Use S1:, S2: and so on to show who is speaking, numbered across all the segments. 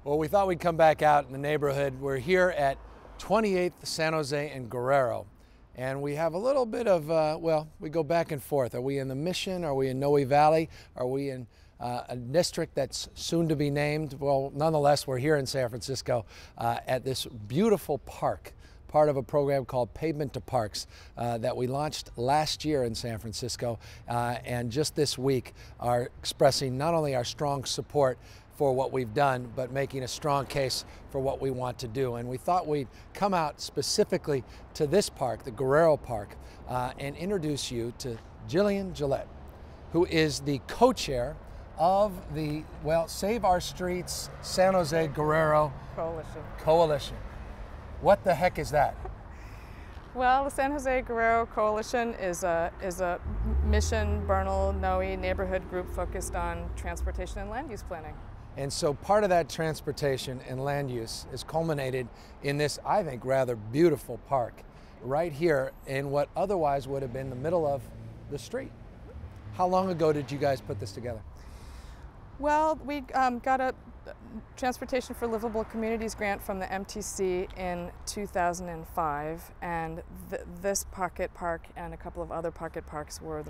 S1: Well, we thought we'd come back out in the neighborhood. We're here at 28th San Jose and Guerrero. And we have a little bit of, well, we go back and forth. Are we in the Mission? Are we in Noe Valley? Are we in a district that's soon to be named? Well, nonetheless, we're here in San Francisco at this beautiful park, part of a program called Pavement to Parks that we launched last year in San Francisco. And just this week are expressing not only our strong support for what we've done, but making a strong case for what we want to do. And we thought we'd come out specifically to this park, the Guerrero Park, and introduce you to Gillian Gillett, who is the co-chair of the, well, Save Our Streets San Jose Guerrero Coalition. What the heck is that?
S2: Well, the San Jose Guerrero Coalition is a Mission, Bernal, Noe neighborhood group focused on transportation and land use planning.
S1: And so part of that transportation and land use is culminated in this, I think, rather beautiful park right here in what otherwise would have been the middle of the street. How long ago did you guys put this together?
S2: Well, we got a Transportation for Livable Communities grant from the MTC in 2005, and this pocket park and a couple of other pocket parks were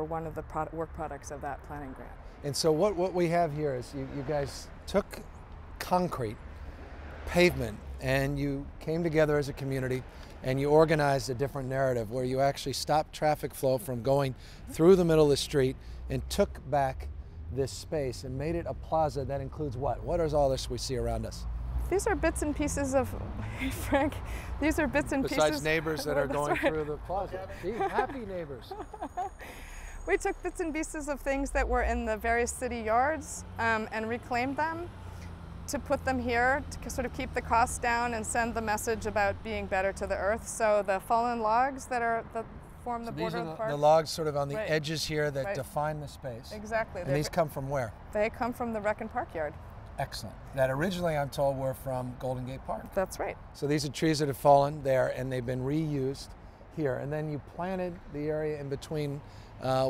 S2: one of the work products of that planning grant.
S1: And so what we have here is you guys took concrete, pavement, and you came together as a community and you organized a different narrative where you actually stopped traffic flow from going through the middle of the street and took back this space and made it a plaza that includes what? What is all this we see around us?
S2: These are bits and pieces of, Frank, these are bits and
S1: Besides
S2: pieces.
S1: neighbors that are going through the plaza. See, happy neighbors.
S2: We took bits and pieces of things that were in the various city yards and reclaimed them to put them here to sort of keep the costs down and send the message about being better to the earth. So the fallen logs that form the border of the park.
S1: The logs sort of on the edges here that define the space.
S2: Exactly.
S1: And these come from where?
S2: They come from the Rec and Park yard.
S1: Excellent. That originally, I'm told, were from Golden Gate Park.
S2: That's right.
S1: So these are trees that have fallen there and they've been reused here. And then you planted the area in between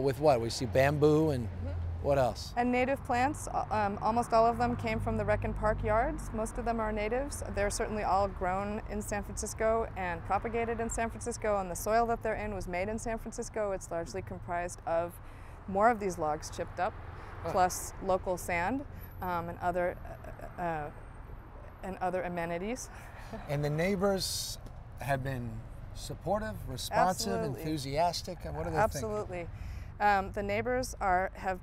S1: with what? We see bamboo and what else?
S2: And native plants. Almost all of them came from the Rec and Park yards. Most of them are natives. They're certainly all grown in San Francisco and propagated in San Francisco, and the soil that they're in was made in San Francisco. It's largely comprised of more of these logs chipped up, plus local sand and other amenities. And
S1: the neighbors have been supportive, responsive, enthusiastic, and what are they thinking?
S2: Absolutely. The neighbors have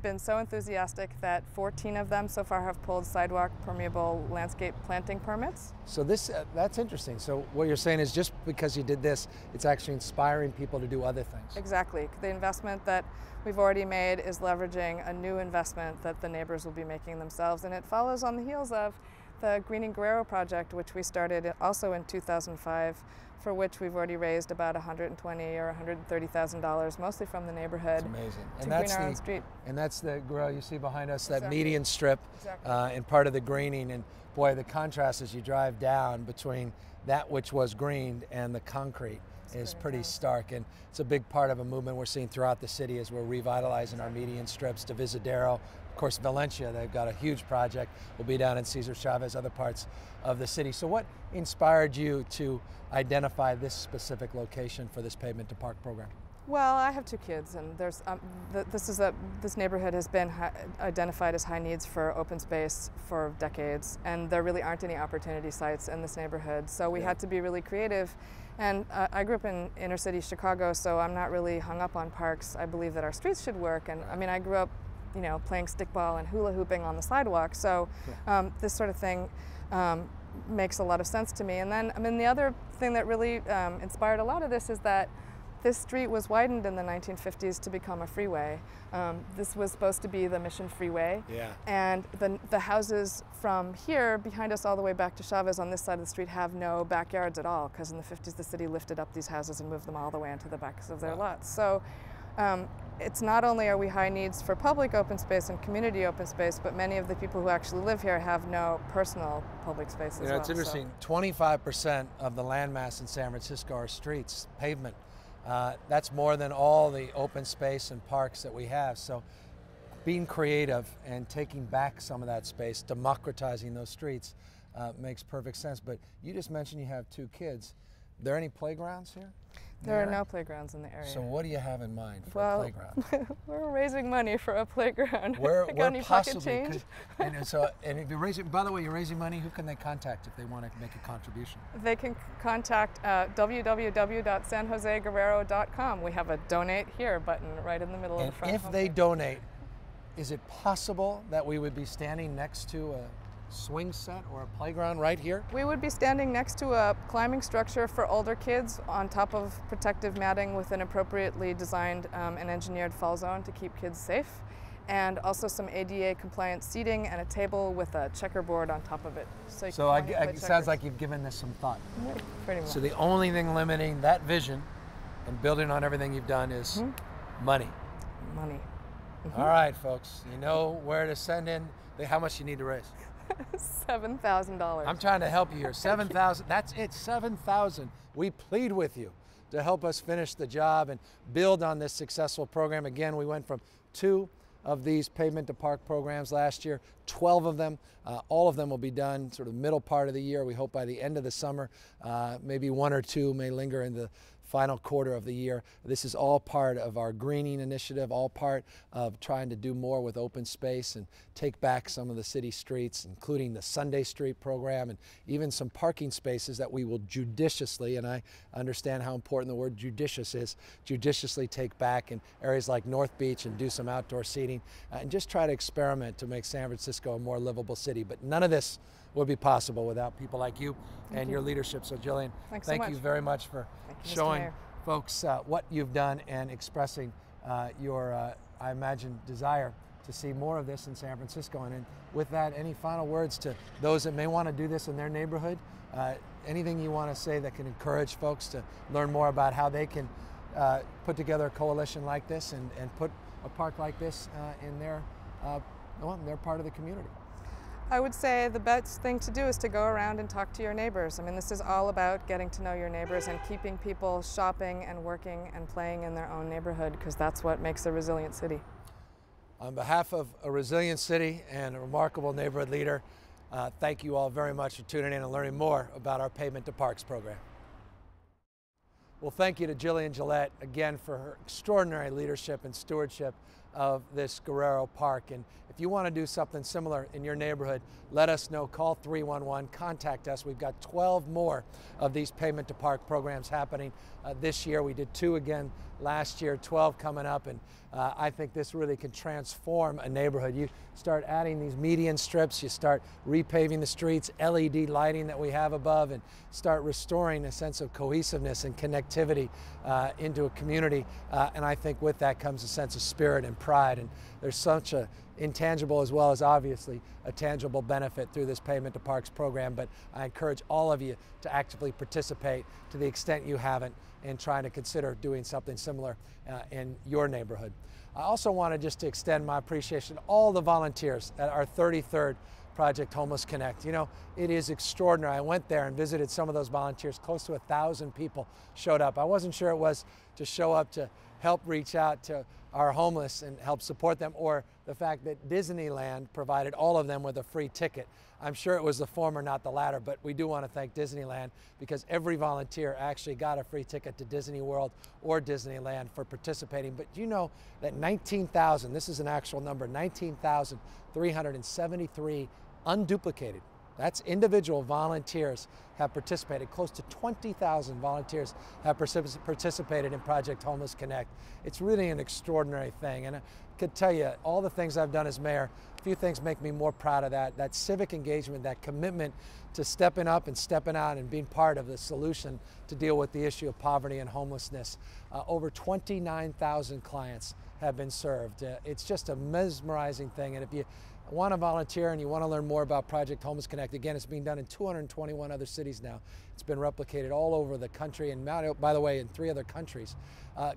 S2: been so enthusiastic that 14 of them so far have pulled sidewalk permeable landscape planting permits.
S1: So that's interesting. So what you're saying is just because you did this, it's actually inspiring people to do other things.
S2: Exactly. The investment that we've already made is leveraging a new investment that the neighbors will be making themselves, and it follows on the heels of the Greening Guerrero project, which we started also in 2005, for which we've already raised about $120,000 or $130,000, mostly from the neighborhood.
S1: It's amazing.
S2: To green our own street.
S1: And that's the Guerrero you see behind us, that median strip and part of the greening. And boy, the contrast as you drive down between that which was greened and the concrete is pretty stark. And it's a big part of a movement we're seeing throughout the city as we're revitalizing our median strips. To Visadero, of course, Valencia, they've got a huge project. We'll be down in Cesar Chavez, other parts of the city. So what inspired you to identify this specific location for this Pavement to Park program?
S2: Well, I have two kids, and there's this neighborhood has been identified as high needs for open space for decades, and there really aren't any opportunity sites in this neighborhood. So we had to be really creative. And I grew up in inner city Chicago, so I'm not really hung up on parks. I believe that our streets should work, and I mean, I grew up, you know, playing stickball and hula hooping on the sidewalk. So this sort of thing makes a lot of sense to me. And then, I mean, the other thing that really inspired a lot of this is that this street was widened in the 1950s to become a freeway. This was supposed to be the Mission Freeway. And the houses from here behind us all the way back to Chavez on this side of the street have no backyards at all, because in the 50s the city lifted up these houses and moved them all the way into the backs of their lots. So it's not only are we high needs for public open space and community open space, but many of the people who actually live here have no personal public space as well.
S1: It's interesting. 25% of the landmass in San Francisco are streets, pavement. That's more than all the open space and parks that we have. So being creative and taking back some of that space, democratizing those streets makes perfect sense. But you just mentioned you have 2 kids. Are there any playgrounds here?
S2: There are no playgrounds in the area.
S1: So what do you have in mind for a playground?
S2: We're raising money for a playground.
S1: Where
S2: any pocket change?
S1: And if you're raising, by the way, you're raising money, who can they contact if they want to make a contribution?
S2: They can contact www.sanjoseguerrero.com. We have a donate here button right in the middle of the front.
S1: And if they donate, is it possible that we would be standing next to a swing set or a playground right here?
S2: We would be standing next to a climbing structure for older kids on top of protective matting with an appropriately designed and engineered fall zone to keep kids safe, and also some ADA compliant seating and a table with a checkerboard on top of it. So
S1: it sounds like you've given this some thought.
S2: Yeah, pretty much.
S1: So the only thing limiting that vision and building on everything you've done is money.
S2: Money.
S1: All right, folks, you know where to send in how much you need to raise.
S2: $7,000.
S1: I'm trying to help you here. 7,000. That's it. 7,000. We plead with you to help us finish the job and build on this successful program. Again, we went from 2 of these Pavement to Park programs last year, 12 of them. All of them will be done sort of middle part of the year. We hope by the end of the summer, maybe 1 or 2 may linger in the final quarter of the year. This is all part of our greening initiative, all part of trying to do more with open space and take back some of the city streets, including the Sunday Street program and even some parking spaces that we will judiciously, and I understand how important the word judicious is, judiciously take back in areas like North Beach and do some outdoor seating and just try to experiment to make San Francisco a more livable city. But none of this would be possible without people like you and your leadership. So Gillian, thank you very much for showing folks what you've done and expressing your, I imagine, desire to see more of this in San Francisco. And with that, any final words to those that may want to do this in their neighborhood? Anything you want to say that can encourage folks to learn more about how they can put together a coalition like this and put a park like this in their part of the community?
S2: I would say the best thing to do is to go around and talk to your neighbors. I mean, this is all about getting to know your neighbors and keeping people shopping and working and playing in their own neighborhood, because that's what makes a resilient city.
S1: On behalf of a resilient city and a remarkable neighborhood leader, thank you all very much for tuning in and learning more about our Pavement to Parks program. Well, thank you to Gillian Gillett again for her extraordinary leadership and stewardship of this Guerrero Park. And if you want to do something similar in your neighborhood, let us know. Call 311, contact us. We've got 12 more of these Pavement to Park programs happening this year. We did 2 again last year, 12 coming up, and I think this really can transform a neighborhood. You start adding these median strips, you start repaving the streets, LED lighting that we have above, and start restoring a sense of cohesiveness and connectivity into a community. And I think with that comes a sense of spirit and pride. And there's such a intangible as well as obviously a tangible benefit through this Pavement to Parks program. But I encourage all of you to actively participate to the extent you haven't in trying to consider doing something similar in your neighborhood. I also wanted just to extend my appreciation to all the volunteers at our 33rd Project Homeless Connect. You know, it is extraordinary. I went there and visited some of those volunteers. Close to 1,000 people showed up. I wasn't sure it was to show up to help reach out to our homeless and help support them, or the fact that Disneyland provided all of them with a free ticket. I'm sure it was the former, not the latter, but we do want to thank Disneyland because every volunteer actually got a free ticket to Disney World or Disneyland for participating. But you know that 19,000, this is an actual number, 19,373 unduplicated. That's individual volunteers have participated. Close to 20,000 volunteers have participated in Project Homeless Connect. It's really an extraordinary thing. And I could tell you, all the things I've done as mayor, a few things make me more proud of that civic engagement, that commitment to stepping up and stepping out and being part of the solution to deal with the issue of poverty and homelessness. Over 29,000 clients have been served. It's just a mesmerizing thing. And if you want to volunteer and you want to learn more about Project Homeless Connect, again, it's being done in 221 other cities now. It's been replicated all over the country, and by the way, in 3 other countries.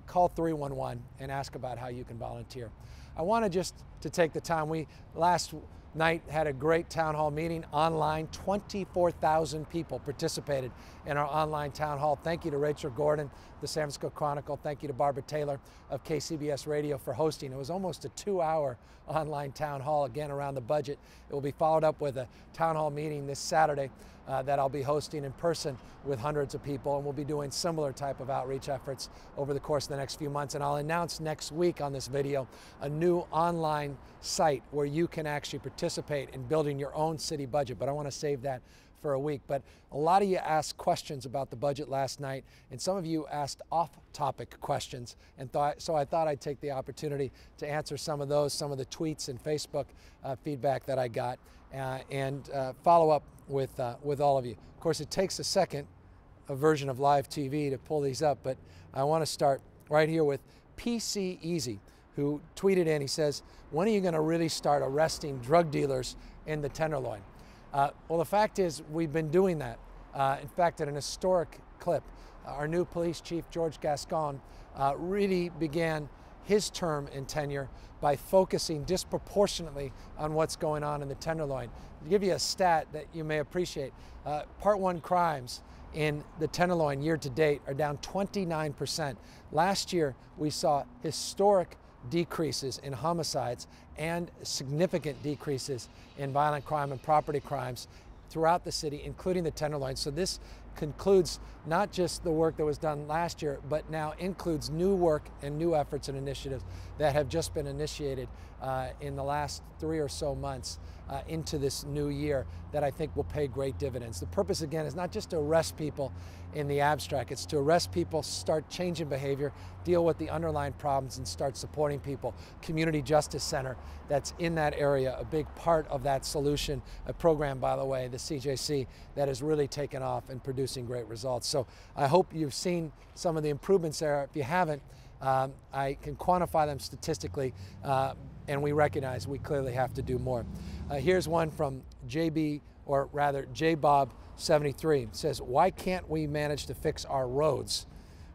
S1: Call 311 and ask about how you can volunteer. I wanted just to take the time. Last night had a great town hall meeting online. 24,000 people participated in our online town hall. Thank you to Rachel Gordon, the San Francisco Chronicle. Thank you to Barbara Taylor of KCBS Radio for hosting. It was almost a 2-hour online town hall, again, around the budget. It will be followed up with a town hall meeting this Saturday that I'll be hosting in person with hundreds of people, and we'll be doing similar type of outreach efforts over the course of the next few months. And I'll announce next week on this video a new online site where you can actually participate in building your own city budget, but I want to save that for a week. But a lot of you asked questions about the budget last night, and some of you asked off-topic questions, and so I thought I'd take the opportunity to answer some of those, some of the tweets and Facebook feedback that I got, and follow up with all of you. Of course, it takes a second, a version of live TV, to pull these up, but I want to start right here with pceasy, who tweeted in. He says, "When are you going to really start arresting drug dealers in the Tenderloin?" Well, the fact is, we've been doing that. In fact, at an historic clip, our new police chief, George Gascon, really began his term in tenure by focusing disproportionately on what's going on in the Tenderloin. To give you a stat that you may appreciate, Part 1 crimes in the Tenderloin year to date are down 29%. Last year, we saw historic decreases in homicides and significant decreases in violent crime and property crimes throughout the city, including the Tenderloin. So this concludes not just the work that was done last year, but now includes new work and new efforts and initiatives that have just been initiated in the last 3 or so months into this new year that I think will pay great dividends. The purpose, again, is not just to arrest people in the abstract. It's to arrest people, start changing behavior, deal with the underlying problems, and start supporting people. Community Justice Center, that's in that area, a big part of that solution. A program, by the way, the CJC, that has really taken off and producing great results. So I hope you've seen some of the improvements there. If you haven't, I can quantify them statistically, and we recognize we clearly have to do more. Here's one from JB, or rather JBob73. It says, "Why can't we manage to fix our roads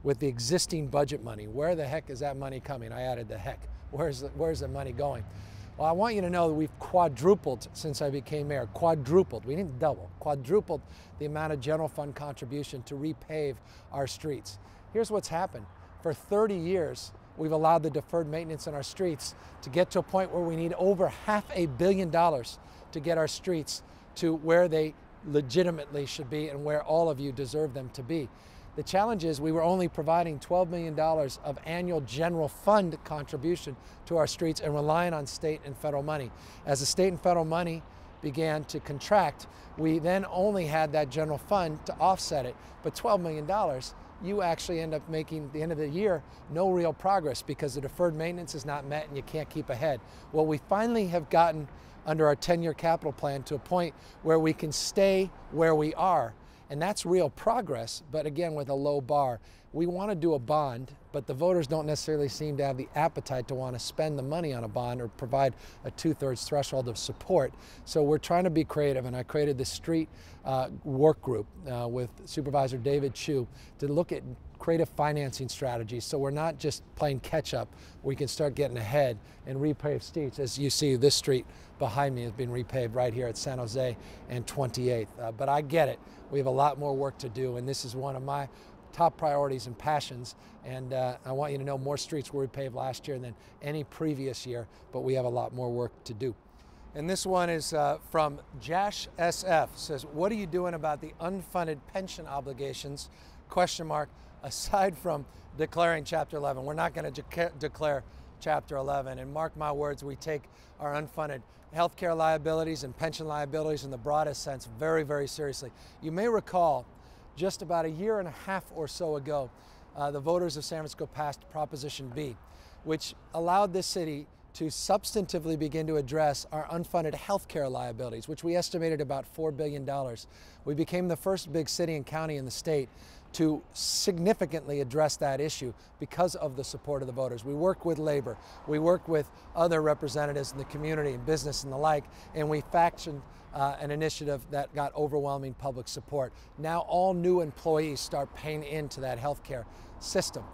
S1: with the existing budget money? Where the heck is that money coming?" I added the heck. Where's the money going? Well, I want you to know that we've quadrupled since I became mayor. Quadrupled. We didn't double. Quadrupled the amount of general fund contribution to repave our streets. Here's what's happened. For 30 years, we've allowed the deferred maintenance on our streets to get to a point where we need over $500 million to get our streets to where they legitimately should be and where all of you deserve them to be. The challenge is we were only providing $12 million of annual general fund contribution to our streets and relying on state and federal money. As the state and federal money began to contract, we then only had that general fund to offset it. But $12 million, you actually end up making, at the end of the year, no real progress because the deferred maintenance is not met and you can't keep ahead. Well, we finally have gotten under our 10-year capital plan to a point where we can stay where we are. And that's real progress, but again, with a low bar. We want to do a bond, but the voters don't necessarily seem to have the appetite to want to spend the money on a bond or provide a 2/3 threshold of support. So we're trying to be creative, and I created the street work group with Supervisor David Chu to look at creative financing strategies, so we're not just playing catch up. We can start getting ahead and repave streets. As you see, this street behind me has been repaved right here at San Jose and 28th. But I get it. We have a lot more work to do, and this is one of my top priorities and passions. And I want you to know more streets were repaved last year than any previous year, but we have a lot more work to do. And this one is from jashsf. Says, "What are you doing about the unfunded pension obligations? Question mark. Aside from declaring Chapter 11, we're not going to declare Chapter 11. And mark my words, we take our unfunded healthcare liabilities and pension liabilities in the broadest sense very, very seriously. You may recall, just about a year and a half or so ago, the voters of San Francisco passed Proposition B, which allowed this city to substantively begin to address our unfunded healthcare liabilities, which we estimated about $4 billion. We became the first big city and county in the state to significantly address that issue because of the support of the voters. We work with labor, we work with other representatives in the community and business and the like, and we fashioned an initiative that got overwhelming public support. Now all new employees start paying into that healthcare system.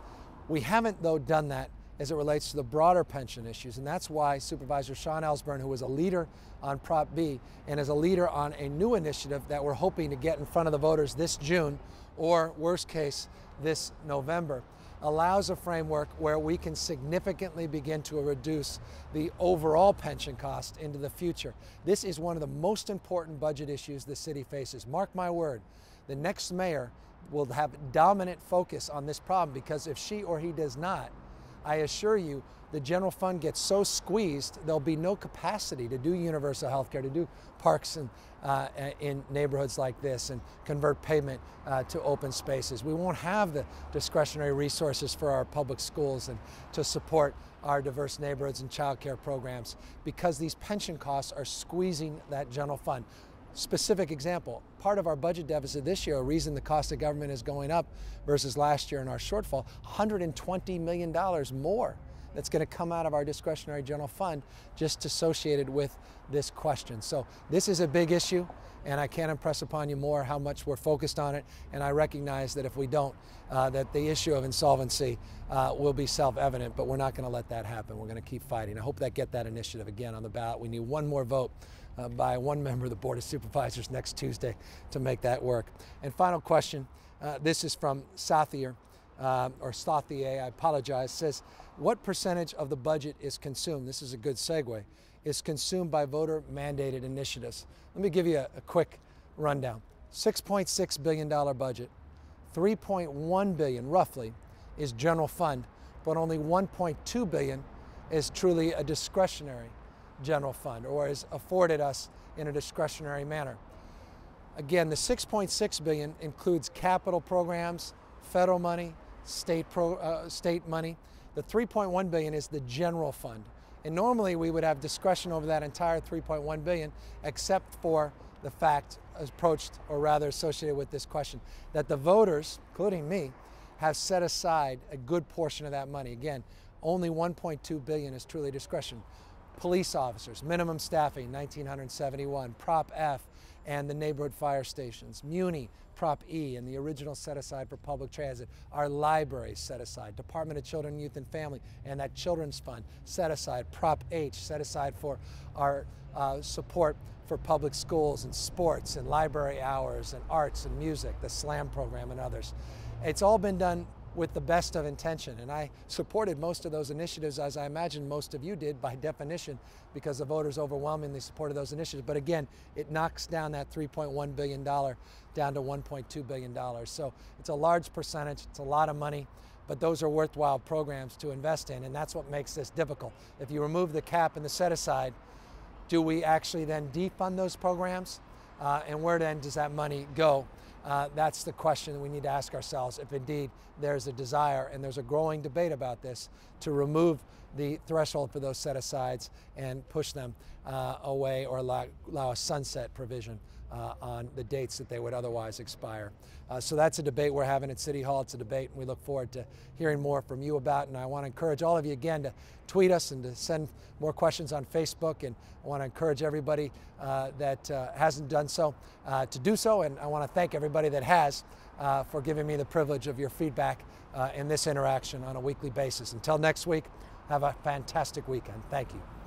S1: We haven't, though, done that as it relates to the broader pension issues. And that's why Supervisor Sean Ellsburn, who was a leader on Prop B and is a leader on a new initiative that we're hoping to get in front of the voters this June, or worst case, this November, allows a framework where we can significantly begin to reduce the overall pension cost into the future. This is one of the most important budget issues the city faces. Mark my word, the next mayor will have dominant focus on this problem, because if she or he does not, I assure you, the general fund gets so squeezed, there'll be no capacity to do universal health care, to do parks in neighborhoods like this, and convert pavement to open spaces. We won't have the discretionary resources for our public schools and to support our diverse neighborhoods and child care programs, because these pension costs are squeezing that general fund. Specific example, part of our budget deficit this year, a reason the cost of government is going up versus last year in our shortfall, $120 million more that's going to come out of our discretionary general fund just associated with this question. So this is a big issue, and I can't impress upon you more how much we're focused on it, and I recognize that if we don't, that the issue of insolvency will be self-evident, but we're not going to let that happen. We're going to keep fighting. I hope that get that initiative again on the ballot. We need one more vote by one member of the Board of Supervisors next Tuesday to make that work. And final question, this is from Saithier, or Saithier, I apologize, says, what percentage of the budget is consumed, this is a good segue, is consumed by voter mandated initiatives? Let me give you a quick rundown. $6.6 billion budget, $3.1 billion roughly is general fund, but only $1.2 billion is truly a discretionary general fund, or is afforded us in a discretionary manner. Again, the $6.6 billion includes capital programs, federal money, state money. The $3.1 billion is the general fund. And normally we would have discretion over that entire $3.1 billion, except for the fact approached, or rather associated with this question, that the voters, including me, have set aside a good portion of that money. Again, only $1.2 billion is truly discretion. Police officers, minimum staffing, 1,971, Prop F, and the neighborhood fire stations. Muni, Prop E, and the original set aside for public transit. Our libraries set aside. Department of Children, Youth, and Family, and that children's fund set aside. Prop H, set aside for our support for public schools and sports and library hours and arts and music, the SLAM program and others. It's all been done with the best of intention, and I supported most of those initiatives, as I imagine most of you did by definition, because the voters overwhelmingly supported those initiatives. But again, it knocks down that $3.1 billion down to $1.2 billion. So it's a large percentage, it's a lot of money, but those are worthwhile programs to invest in, and that's what makes this difficult. If you remove the cap and the set aside, do we actually then defund those programs? And where then does that money go? That's the question that we need to ask ourselves, if indeed there's a desire, and there's a growing debate about this, to remove the threshold for those set-asides and push them away, or allow a sunset provision on the dates that they would otherwise expire. So that's a debate we're having at City Hall. It's a debate, and we look forward to hearing more from you about it. And I want to encourage all of you again to tweet us and to send more questions on Facebook. And I want to encourage everybody that hasn't done so to do so. And I want to thank everybody that has for giving me the privilege of your feedback in this interaction on a weekly basis. Until next week, have a fantastic weekend. Thank you.